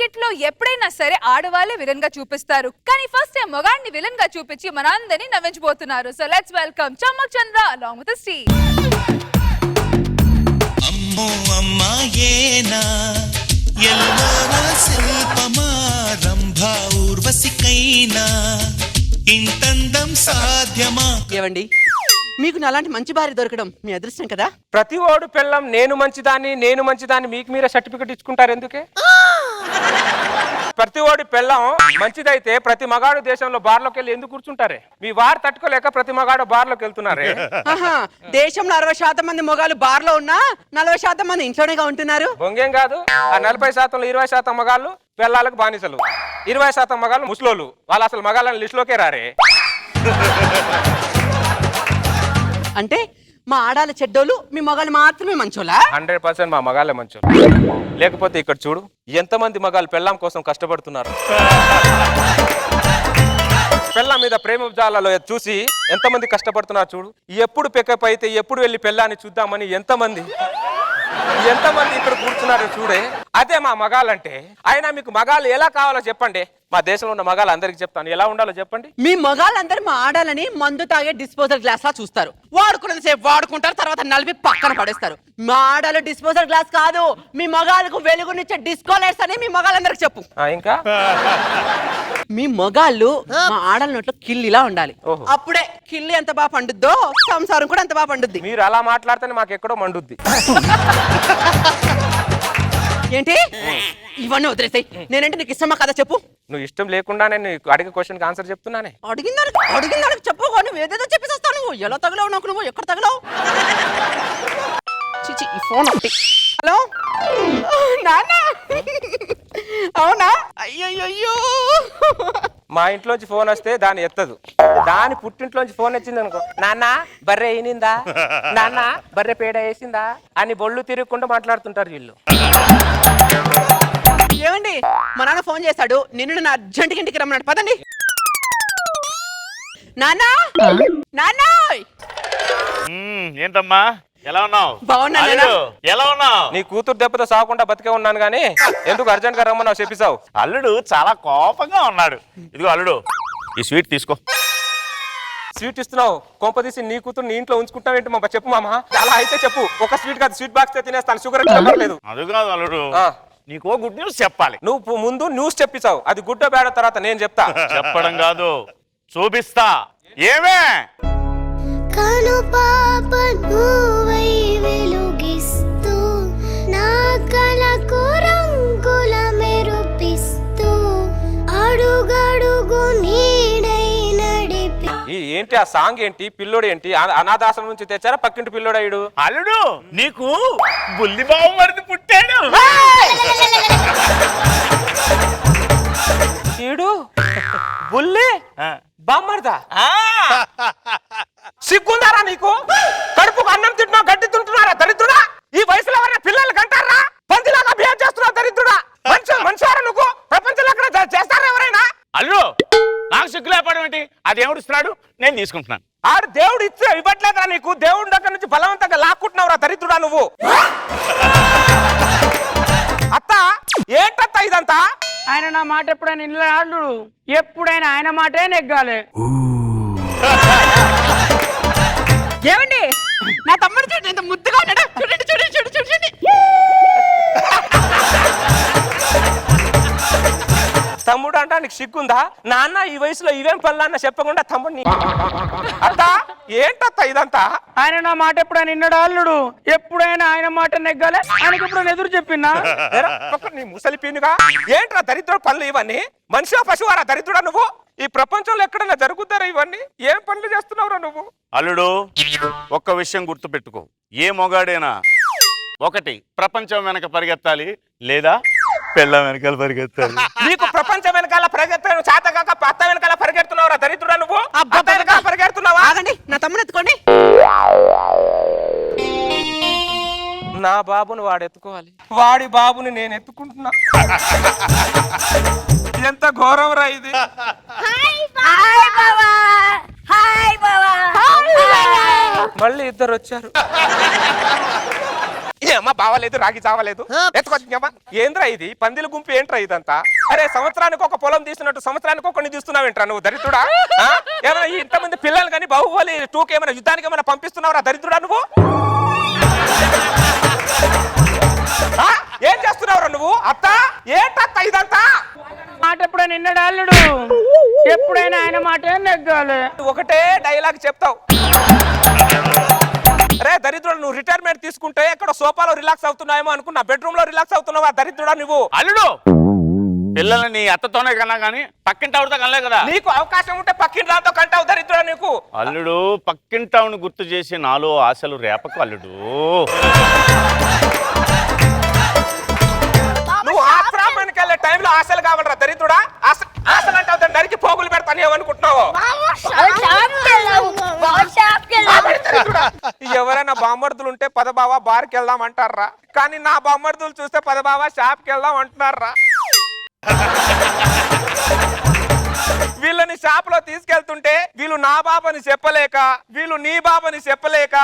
Skit లో ఎప్పుడైనా సరే ఆడవాళ్ళే విలన్ గా చూపిస్తారు, కానీ ఫస్ట్ టైం మగాడిని విలన్ గా చూపించి మన అందరినీ నవ్వించబోతున్నారు. So let's welcome Chammak Chandra along with Steve. అమ్మో అమ్మాయేనా ఎల్లోన శిల్పమా రంభా ఊర్వశికైనా ఇంతందం సాధ్యమా. ఏవండి, మీకు అలాంటి మంచి భార్య దొరకడం మీ అదృష్టం కదా. ప్రతి ఓడు పిల్లం నేను మంచిదాన్ని మీకు మీరే సర్టిఫికెట్ ఇచ్చుకుంటారు ఎందుకే? ప్రతి ఓడి పిల్లం మంచిదైతే ప్రతి మగాడు దేశంలో బార్లోకి వెళ్ళి ఎందుకు కూర్చుంటారే? మీ వారు తట్టుకోలేక ప్రతి మగాడు బార్లోకి వెళ్తున్నారే. దేశంలో 60% మంది మొగాలు బార్ లో ఉన్నా 40% మంది ఇంట్లోనేగా ఉంటున్నారు. బొంగేం కాదు, ఆ 40%లో 20% మగాళ్ళు పిల్లలకు బానిసలు, 20% మగాళ్ళు ముసలోళ్ళు. వాళ్ళు అసలు మగాళ్ళని లిస్టులోకే రారే. అంటే మా ఆడాల చెడ్డోళ్ళు, మీ మొగాలు మాత్రమే మంచోళ్ళా? 100% మా మగాళ్ళే మంచోళ్ళు. లేకపోతే ఇక్కడ చూడు ఎంతమంది మగాళ్ళు పెళ్ళాం కోసం కష్టపడుతున్నారు. పెళ్ళాం మీద ప్రేమ జాలలో చూసి ఎంతమంది కష్టపడుతున్నారు చూడు. ఎప్పుడు పికప్ అయితే ఎప్పుడు వెళ్ళి పెళ్ళాన్ని చూద్దామని ఎంతమంది ఇక్కడ కూర్చున్నారు చూడే. అదే మా మగాళ్ళంటే. అయినా మీకు మగాళ్ళు ఎలా కావాలో చెప్పండి. మా దేశంలో ఉన్న మగాళ్ళు అందరికి చెప్తాను ఎలా ఉండాలో చెప్పండి. మీ మగాళ్ళందరూ మా ఆడాలని మందు తాగే డిస్పోజల్ గ్లాస్ లా చూస్తారు. వాడుకున్నది సేపు వాడుకుంటారు, తర్వాత నలిపి పక్కన పడేస్తారు. మా ఆడాలు డిస్పోజల్ గ్లాస్ కాదు, మీ మగాళ్ళకు వెలుగునిచ్చే డిస్కో లైట్స్ అని మీ మగాళ్ళందరికి చెప్పు. ఇంకా మీ మగాళ్ళు మా ఆడల నోట్లో కిల్లిలా ఉండాలి. అప్పుడే కిల్లి ఎంత బాగా పండుద్దో సంసారం కూడా అంత బాగా పండుద్ది. మీరు అలా మాట్లాడితేనే మాకు ఎక్కడో మండుద్ది. ఏంటి ఇవన్నీ వదిలేసాయి. నేనంటే నీకు ఇష్టమా కదా చెప్పు. నువ్వు ఇష్టం లేకుండానే నీకు అడిగే క్వశ్చన్కి ఆన్సర్ చెప్తున్నానే. అడిగిందానికి చెప్పు. నువ్వు ఏదేదో చెప్పేసేస్తావు. నువ్వు ఎలా తగలవు నాకు, నువ్వు ఎక్కడ తగలవు? చిచి ఈ ఫోన్ ఒకటి. హలో నాన్న, అవునా? అయ్యయ్యో, మా ఇంట్లోంచి ఫోన్ వస్తే దాన్ని ఎత్తదు. దాని పుట్టింట్లోంచి ఫోన్ వచ్చింది అనుకో, నాన్న బర్రె అయినిందా, నాన్న బర్రె పేడ వేసిందా అని బొళ్ళు తిరగకుండా మాట్లాడుతుంటారు వీళ్ళు. ఏమండి, మా నాన్న ఫోన్ చేశాడు. నిన్ను నా అర్జెంట్కి ఇంటికి రమ్మన్నాడు. పదండి. నాన్నా, నాన్నా. ఏంటమ్మా ఎలా ఉన్నావు? బాగున్నా. ఎలా ఉన్నావు? నీ కూతురు దెబ్బతో సాగకుండా బతికే ఉన్నాను గానీ ఎందుకు అర్జెంట్ గా రమ్మన్నావు చెప్పిసావు. అల్లుడు చాలా కోపంగా ఉన్నాడు. ఇదిగో అల్లుడు, ఈ స్వీట్ తీసుకో. స్వీట్ ఇస్తున్నావు, కొంప తీసి నీ కూతురు నీ ఇంట్లో ఉంచుకుంటావేంటి మా? చెప్పు మామ. అలా అయితే చెప్పు. ఒక స్వీట్ కాదు, స్వీట్ బాక్స్ తినేస్తాను. షుగర్ లేదు. అది కాదు అల్లుడు, నీకో గుడ్ న్యూస్ చెప్పాలి. నువ్వు ముందు న్యూస్ చెప్పిసావు, అది గుడ్డ బేడ తర్వాత నేను చెప్తా. చెప్పడం కాదు, చూపిస్తా. ఏమే కను పాప నువ్వై వెలుగిస్తూ నా కలకు రంగుల మెరుపిస్తూ అడుగడుగు నీడై నడిపి. ఏంటి ఆ సాంగ్ ఏంటి? పిల్లోడు ఏంటి? అనాథాశ్రమం నుంచి తెచ్చారా పక్కింటి పిల్లోడు అయ్యాడు? అల్లుడు నీకు బుల్లి బాబు మరిది పుట్టాడు. ఈడు బుల్లి బామ్మర్దా? సిగ్గుందారా నీకు? కడుపుకు అన్నం తింటున్నావు, గడ్డి తింటున్నారా దరిద్రుడా? ఈ వయసులో ఎవరైనా పిల్లలు కంటారా? పందిలాగా బిహేవ్ చేస్తున్నావు దరిద్రుడా. మనిషివారా నువ్వు? ప్రపంచంలో ఎక్కడ చేస్తారా ఎవరైనా? అల్లుడు నాకు సిగ్గు లేపడం ఏంటి? అది దేవుడు ఇస్తున్నాడు, నేను తీసుకుంటున్నాను. ఆడు దేవుడు ఇవ్వట్లేదురా నీకు. దేవుడి దగ్గర నుంచి బలవంతంగా లాక్కుంటున్నావురా దరిద్రుడా నువ్వు. అత్త ఏంటత్త ఇదంతా? ఆయన నా మాట ఎప్పుడైనా ఇల్లు ఆడు, ఎప్పుడైనా ఆయన మాటే నెగ్గాలి. ఏమండి, నా తమ్ముడు చూడండి ఎంత ముద్దుగా ఉన్నాడు. చూడండి చూడండి చూడండి చూడండి. తమ్ముడు అంటా నీకు సిగ్గుందా? నాన్న ఈ వయసులో ఇవేం పనులన్నా చెప్పకుండా తమ్ముడిని. అత్త ఏంటత్త ఇదంతా? ఆయన నా మాట ఎప్పుడైనా నిన్నడు అల్లుడు, ఎప్పుడైనా ఆయన మాట నెగ్గాలి. ఆయనకి ఎప్పుడైనా ఎదురు చెప్పినా నీ ముసలి పీనుగా ఏంట్రా దరిద్రుడు పనులు ఇవన్నీ? మనిషి పశువారా దరిద్రుడా నువ్వు? ఈ ప్రపంచంలో ఎక్కడైనా జరుగుతారా ఇవన్నీ? ఏం పనులు చేస్తున్నావురా నువ్వు? అల్లుడు ఒక్క విషయం గుర్తు పెట్టుకో, ఏ మొగాడైనా ఒకటి ప్రపంచం వెనక పరిగెత్తాలి, లేదా పెళ్ళం వెనకాల పరిగెత్తాలి. నీకు ప్రపంచం వెనకాల పరిగెత్తాను చేతగాక అత్త వెనకాల పరిగెడుతున్నావురా దరిద్రుడా నువ్వు? అత్త వెనకాల పరిగెడుతున్నావా? ఆగండి, నా తమ్ముడు ఎత్తుకోండి. నా బాబుని వాడు ఎత్తుకోవాలి, వాడి బాబుని నేను ఎత్తుకుంటున్నా. ఎంత ఘోరం రా ఇది. మళ్ళీ ఇద్దరు వచ్చారు. ఏమ్మా బావలేదు రాగి చావలేదు ఎత్తుకొచ్చిందమ్మా ఏంద్రా ఇది పందిల గుంపు ఏంట్రా ఇదంతా అరే సంవత్సరానికి ఒక పొలం తీస్తున్నట్టు సంవత్సరానికి ఒకరిని తీస్తున్నావేంట్రా నువ్వు దరిద్రుడా ఏమైనా ఇంతమంది పిల్లలు కానీ బాహుబలి 2కి ఏమైనా యుద్ధానికి ఏమైనా పంపిస్తున్నావురా దరిద్రుడా నువ్వు ఏం చేస్తున్నావురా నువ్వు అత్త ఏంటత్త ఇదంతా మాట ఎప్పుడైనా నిన్నడు అల్లుడు ఎప్పుడైనా ఆయన మాట నెగ్గాలి ఒకటే డైలాగ్ చెప్తావు అరే దరిద్రుడు నువ్వు రిటైర్మెంట్ తీసుకుంటే ఎక్కడ సోఫాలో రిలాక్స్ అవుతున్నాయేమో అనుకున్నా బెడ్రూమ్ లో రిలాక్స్ అవుతున్నావా దరిద్రుడా నువ్వు అల్లుడు పిల్లల్ని నీ అత్తతోనే కన్నా కానీ పక్కింటి ఆవిడతో కనలే కదా నీకు అవకాశం ఉంటే పక్కింటి రాతో కంటావు దరిద్రుడా నీకు అల్లుడు పక్కింటావుని గుర్తు చేసి నాలో ఆశలు రేపకు అల్లుడు నువ్వు ఆశ్రమానికి వెళ్ళే టైంలో ఆశలు కావాలరా దరిద్రుడా ఆశలు అంటావు దాన్ని నరికి పోగులు పెడతాను ఏమనుకుంటున్నావు ఎవరైనా బామ్మర్దులు ఉంటే పదబావా బార్కి వెళ్దాం అంటారా కానీ నా బామ్మర్దులు చూస్తే పదబావా షాప్కి వెళ్దాం అంటున్నారా వీళ్ళని షాప్ లో తీసుకెళ్తుంటే వీళ్ళు నా బాబని చెప్పలేక వీళ్ళు నీ బాబని చెప్పలేక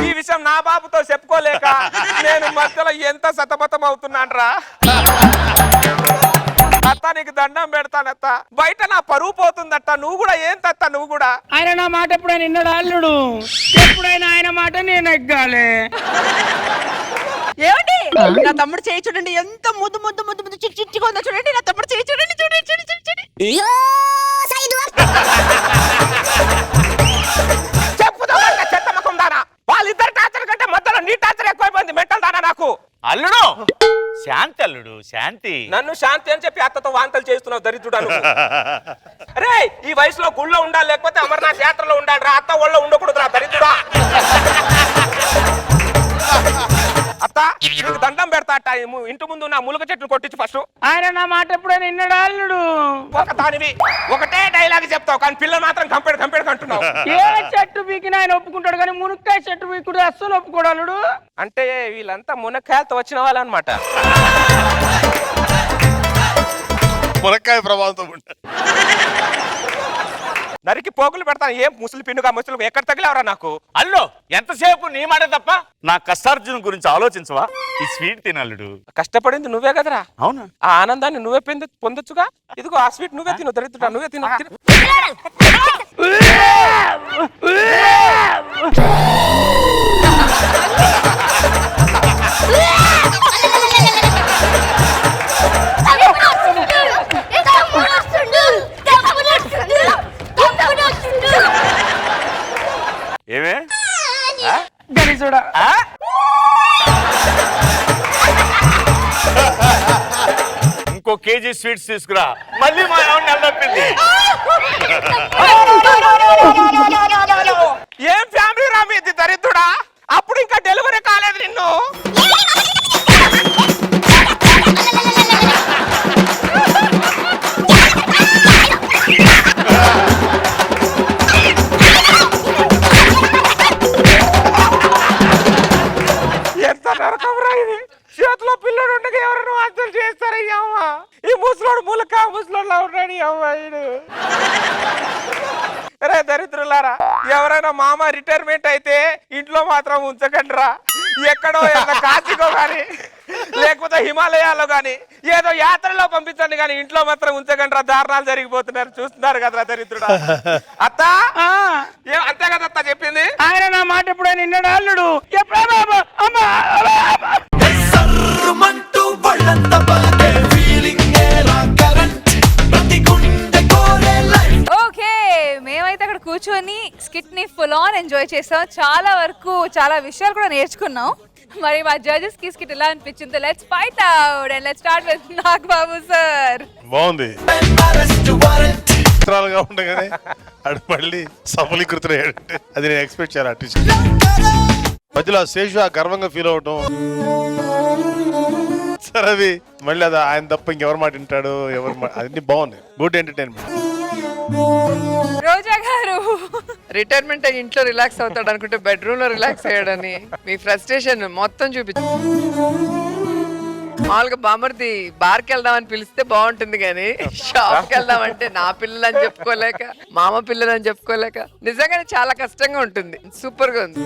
ఈ విషయం నా బాబుతో చెప్పుకోలేక నేను మధ్యలో ఎంత సతమతం అవుతున్నానరా అత్త నీకు దండం పెడతానత్త బయట నా పరువు పోతుందత్త నువ్వు కూడా ఏం తత్త నువ్వు కూడా ఆయన నా మాట ఎప్పుడైనా నిన్నడు అల్లుడు ఎప్పుడైనా ఆయన మాట నేను నెగ్గాలి ఏమండి నా తమ్ముడు చేయి చూడండి ఎంత ముద్దు ముద్దు ముద్దు ముద్దు చిట్టి చిట్టిగా ఉందో చూడండి నా తమ్ముడు చేయి చూడండి చూడండి చూడండి చూడండి చెప్పుదామంటే చెత్త ముఖం దానా వాళ్ళిద్దరు టార్చర్ కంటే మధ్యలో నీ టార్చర్ ఎక్కువైపోయింది మెంటల్ దానా నాకు అల్లుడు శాంతి అల్లుడు శాంతి నన్ను శాంతి అని చెప్పి అత్తతో వాంతలు చేస్తున్నావు దరిద్రుడా నువ్వు. అరే ఈ వయసులో గుళ్ళో ఉండాలి లేకపోతే అమర్నాథ్ యాత్రలో ఉండాలి రా అత్త ఒళ్ళో ఉండకూడదు రా దరిద్రుడా అత్త నీకు దండం పెడతా అట్ట ఇంటి ముందు నా ములుగ చెట్టును కొట్టించు ఫస్ట్ ఆయన నా మాట ఎప్పుడైనా నిన్నడు అల్లుడు ఒక దానివి ఒకటే డైలాగ్ చెప్తావు కానీ పిల్లలు మాత్రం కంపేడు అంటున్నావు ఏ చెట్టు పీకినా ఆయన ఒప్పుకుంటాడు కానీ మునక్కాయ చెట్టు పీకుడు అస్సలు ఒప్పుకోడు అల్లుడు అంటే వీళ్ళంతా మునక్కాయలతో వచ్చిన వాళ్ళు అనమాట మునక్కాయ ప్రభావంతో ఉంటారు. నరికి పోగులు పెడతాను ఏం ముసలి పిన్నుగా ముసలి ఎక్కడ తగిలేవరా నాకు అల్లుడు ఎంతసేపు నీ మాట తప్ప నా కష్టార్జున గురించి ఆలోచించవా ఈ స్వీట్ తినల్లుడు కష్టపడింది నువ్వే కదరా అవునా ఆ ఆనందాన్ని నువ్వే పొందొచ్చుగా ఇదిగో ఆ స్వీట్ నువ్వే తిను దరిద్రుడా నువ్వే తిను ఏమే గణేశుడా ఇంకో కేజీ స్వీట్స్ తీసుకురా మళ్ళీ మా ఆవిడ నిలదొప్పింది ఏం ఫ్యామిలీ రా మీది దరిద్రుడా అప్పుడు ఇంకా డెలివరీ కాలేదు నిన్ను ఎంత నరకం ఇది చేతిలో పిల్లడు ఉండగా ఎవరైనా వాంతులు చేస్తారయ్యా ఈ ముసలోడు ములక ముసలోడులా ఉన్నాడు ఈ అమ్మాయిడు రే దరిద్రులారా ఎవరైనా మామ రిటైర్మెంట్ అయితే ఇంట్లో మాత్రం ఉంచకండి రా ఎక్కడో ఏదో కాశీకో గాని లేకపోతే హిమాలయాల్లో గాని ఏదో యాత్రలో పంపించండి కానీ ఇంట్లో మాత్రం ఉంచకండి రా దారుణాలు జరిగిపోతున్నారు చూస్తున్నారు కదరా దరిద్రుడా అత్త అంతే కదా అత్త చెప్పింది ఆయన నా మాట ఎప్పుడైనా నిన్నడు అల్లుడు ఎప్పుడైనా ఓకే మేమైతే అక్కడ కూర్చొని స్కిట్ ని ఫుల్ ఆన్ ఎంజాయ్ చేసాం చాలా వరకు చాలా విషయాలు కూడా నేర్చుకున్నాం మరి మా జడ్జెస్ కి స్కిట్ ఎలా అనిపించిందో let's fight out and let's start with Nag Babu sir బాగుంది చిత్రాలుగా ఉండగానే అడు మళ్ళీ సఫలీకృతులయ్యాడంటే అది నేను ఎక్స్పెక్ట్ చేయాలి ఆర్టిస్ట్ మధ్యలో శేషు గర్వంగా ఫీల్ అవటం సార్ అది మళ్ళీ అది ఆయన తప్ప ఇంకెవరు మాట వింటాడు ఎవరు అన్ని బాగున్నాయి గుడ్ ఎంటర్టైన్మెంట్ రోజా గారు రిటైర్మెంట్ అయ్యి ఇంట్లో రిలాక్స్ అవుతాడు అనుకుంటే బెడ్రూమ్ లో రిలాక్స్ అయ్యాడని మీ ఫ్రస్ట్రేషన్ మొత్తం చూపించు మామూలుగా బామర్ది బార్కి వెళ్దామని పిలిస్తే బాగుంటుంది కానీ షాప్కి వెళ్దామంటే నా పిల్లలని చెప్పుకోలేక మామ పిల్లలని చెప్పుకోలేక నిజంగానే చాలా కష్టంగా ఉంటుంది సూపర్ గా ఉంది